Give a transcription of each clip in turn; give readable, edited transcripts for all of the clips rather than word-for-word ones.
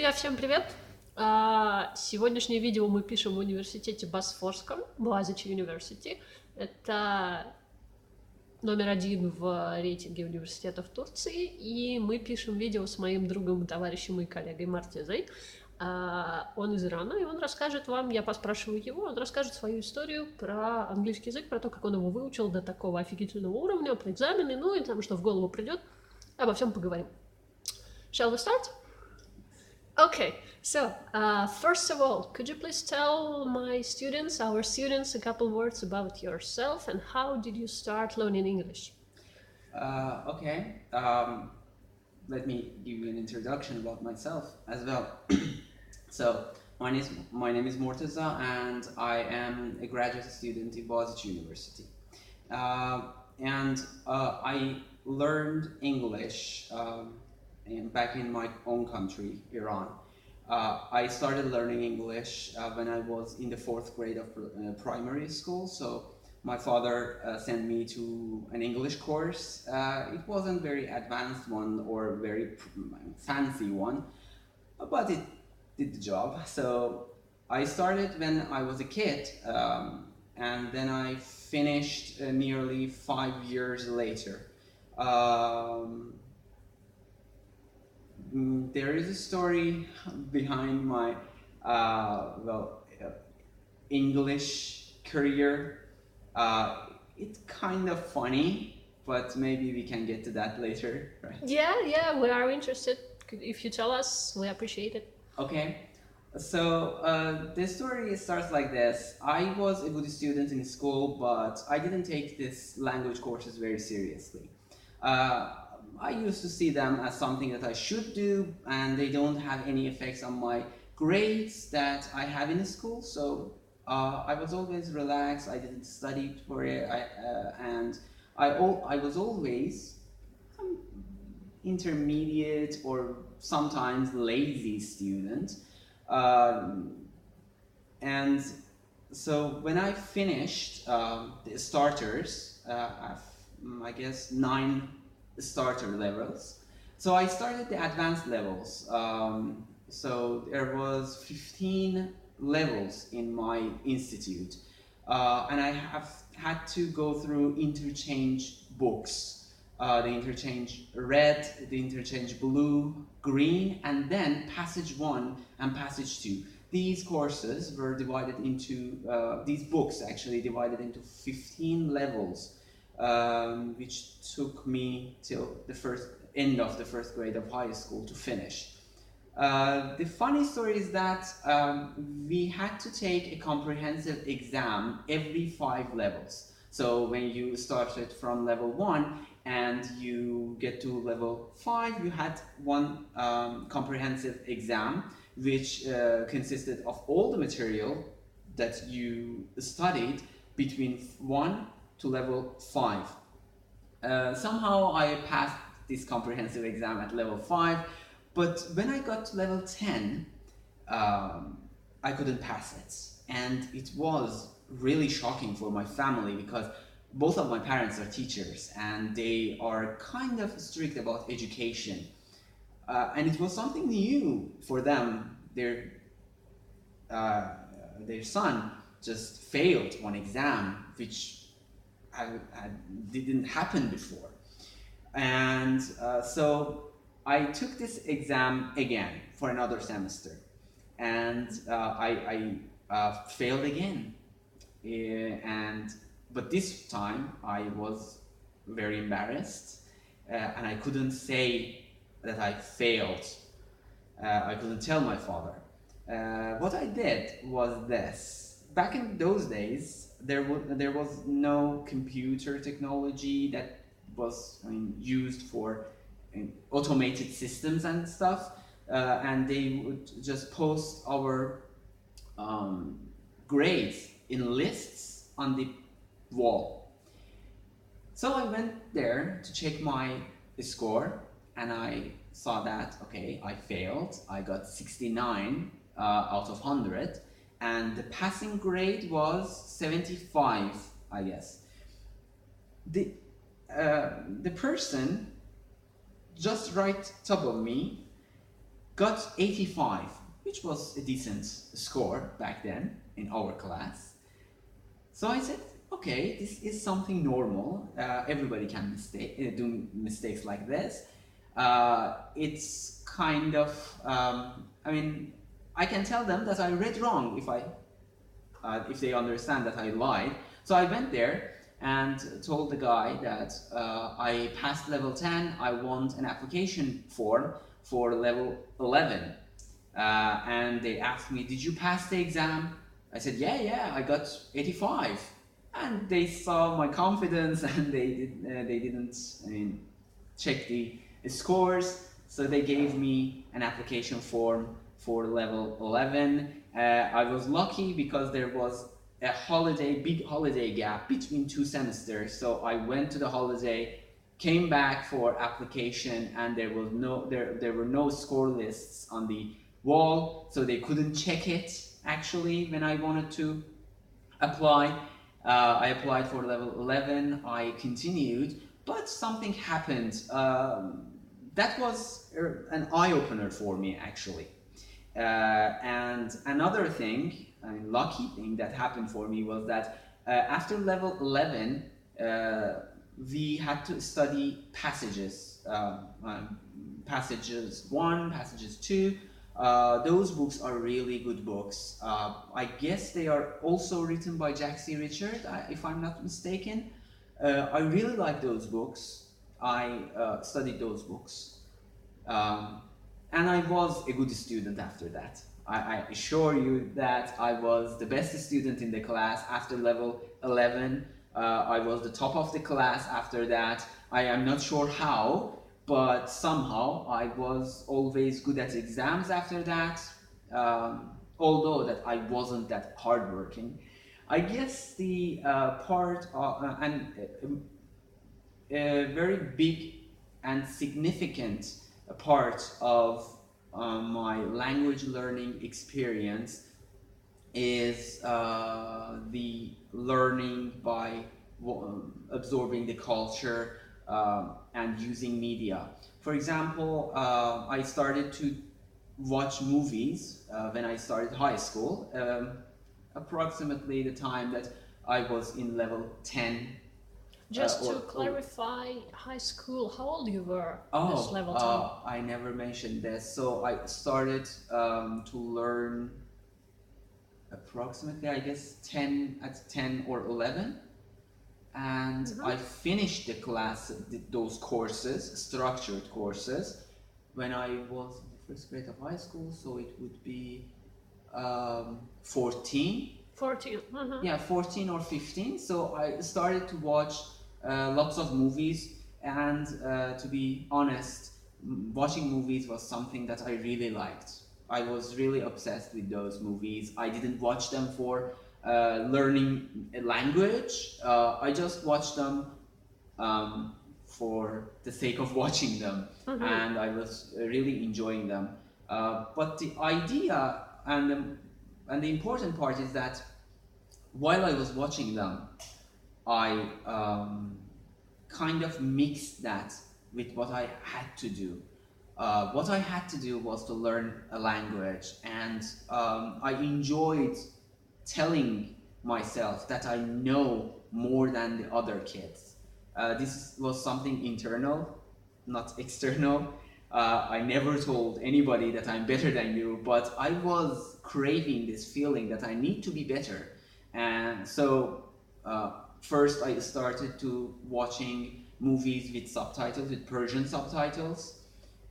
Друзья, всем привет! Сегодняшнее видео мы пишем в университете Босфорском, Boğaziçi University. Это номер один в рейтинге университетов Турции, и мы пишем видео с моим другом, товарищем и коллегой Мартезой. Он из Ирана, и он расскажет вам, я поспрашиваю его, он расскажет свою историю про английский язык, про то, как он его выучил до такого офигительного уровня, про экзамены, ну и там, что в голову придет. Обо всем поговорим. Shall we start? Okay, so first of all, could you please tell our students, a couple words about yourself and how did you start learning English? Okay, let me give you an introduction about myself as well. So, my name is Mortaza, and I am a graduate student in Boğaziçi University. I learned English back in my own country, Iran. I started learning English when I was in the 4th grade of primary school. So my father sent me to an English course. It wasn't very advanced one or very fancy one, but it did the job. So I started when I was a kid, and then I finished nearly 5 years later. There is a story behind my English career. It's kind of funny, but maybe we can get to that later, right? Yeah, we are interested. If you tell us, we appreciate it. Okay, so the story starts like this. I was a good student in school, but I didn't take this language courses very seriously. I used to see them as something that I should do, and they don't have any effects on my grades that I have in school. So I was always relaxed. I didn't study for it, and I was always intermediate or sometimes lazy student. And so when I finished the starters, I guess 9 starter levels. So I started the advanced levels. So there was 15 levels in my institute. And I have had to go through interchange books. The interchange red, the interchange blue, green, and then passage 1 and passage 2. These courses were divided into, these books actually divided into 15 levels. Which took me till the end of the 1st grade of high school to finish. The funny story is that we had to take a comprehensive exam every 5 levels. So when you started from level 1 and you get to level 5, you had one comprehensive exam which consisted of all the material that you studied between 1 to level 5. Somehow I passed this comprehensive exam at level 5, but when I got to level 10, I couldn't pass it. And it was really shocking for my family because both of my parents are teachers and they are kind of strict about education. And it was something new for them. Their son just failed one exam, which didn't happen before. And so I took this exam again for another semester, and I failed again. But this time I was very embarrassed, and I couldn't say that I failed. I couldn't tell my father. What I did was this. Back in those days, there was no computer technology that was used for automated systems and stuff, and they would just post our grades in lists on the wall. So I went there to check my score, and I saw that, okay, I failed. I got 69 out of 100. And the passing grade was 75, I guess. The person just right top of me got 85, which was a decent score back then in our class. So I said, okay, this is something normal. Everybody can do mistakes like this. It's kind of, I mean, I can tell them that I read wrong if they understand that I lied. So I went there and told the guy that I passed level 10, I want an application form for level 11. And they asked me, did you pass the exam? I said, yeah, I got 85. And they saw my confidence and they didn't, check the scores. So they gave me an application form for level 11. I was lucky because there was a big holiday gap between 2 semesters. So I went to the holiday, came back for application, and there were no score lists on the wall, so they couldn't check it actually when I wanted to apply. I applied for level 11, I continued, but something happened. That was an eye-opener for me actually. And another thing, lucky thing that happened for me was that after level 11, we had to study passages, passages 1, passages 2. Those books are really good books. I guess they are also written by Jack C. Richard, if I'm not mistaken. I really like those books. I studied those books. And I was a good student after that. I assure you that I was the best student in the class after level 11. I was the top of the class after that. I am not sure how, but somehow I was always good at exams after that, although that I wasn't that hardworking. I guess the part and a very big and significant part of my language learning experience is the learning by absorbing the culture and using media. For example, I started to watch movies when I started high school, approximately the time that I was in level 10. Just to clarify, high school, how old you were this level 10? I never mentioned this. So I started to learn approximately, I guess, 10 or 11. And I finished those courses, structured courses, when I was in the first grade of high school, so it would be 14. 14. Yeah, 14 or 15. So I started to watch lots of movies, and to be honest, watching movies was something that I really liked. I was really obsessed with those movies. I didn't watch them for learning a language. I just watched them for the sake of watching them, and I was really enjoying them. But the idea and the important part is that while I was watching them, I kind of mixed that with what I had to do. What I had to do was to learn a language, and I enjoyed telling myself that I know more than the other kids. This was something internal, not external. I never told anybody that I'm better than you, but I was craving this feeling that I need to be better. And so first I started to watching movies with subtitles, with Persian subtitles.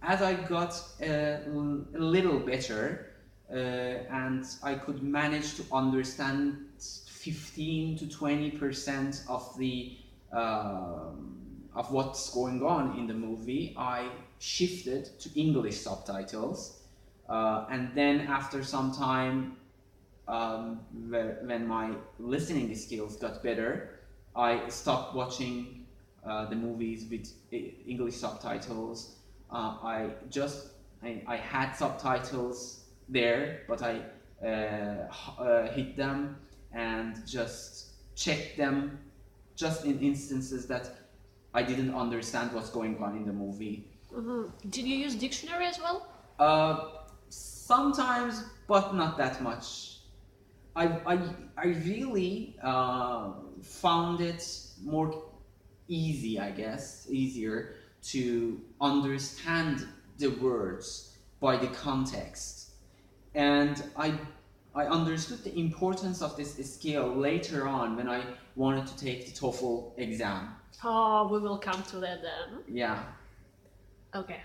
As I got a little better, and I could manage to understand 15 to 20% of the of what's going on in the movie, I shifted to English subtitles, and then after some time, when my listening skills got better, I stopped watching the movies with English subtitles. I had subtitles there, but I hid them and just checked them just in instances that I didn't understand what's going on in the movie. Did you use dictionary as well? Sometimes, but not that much. I really found it more easy, I guess, easier to understand the words by the context. And I understood the importance of this skill later on when I wanted to take the TOEFL exam. Oh, we will come to that then. Yeah. Okay.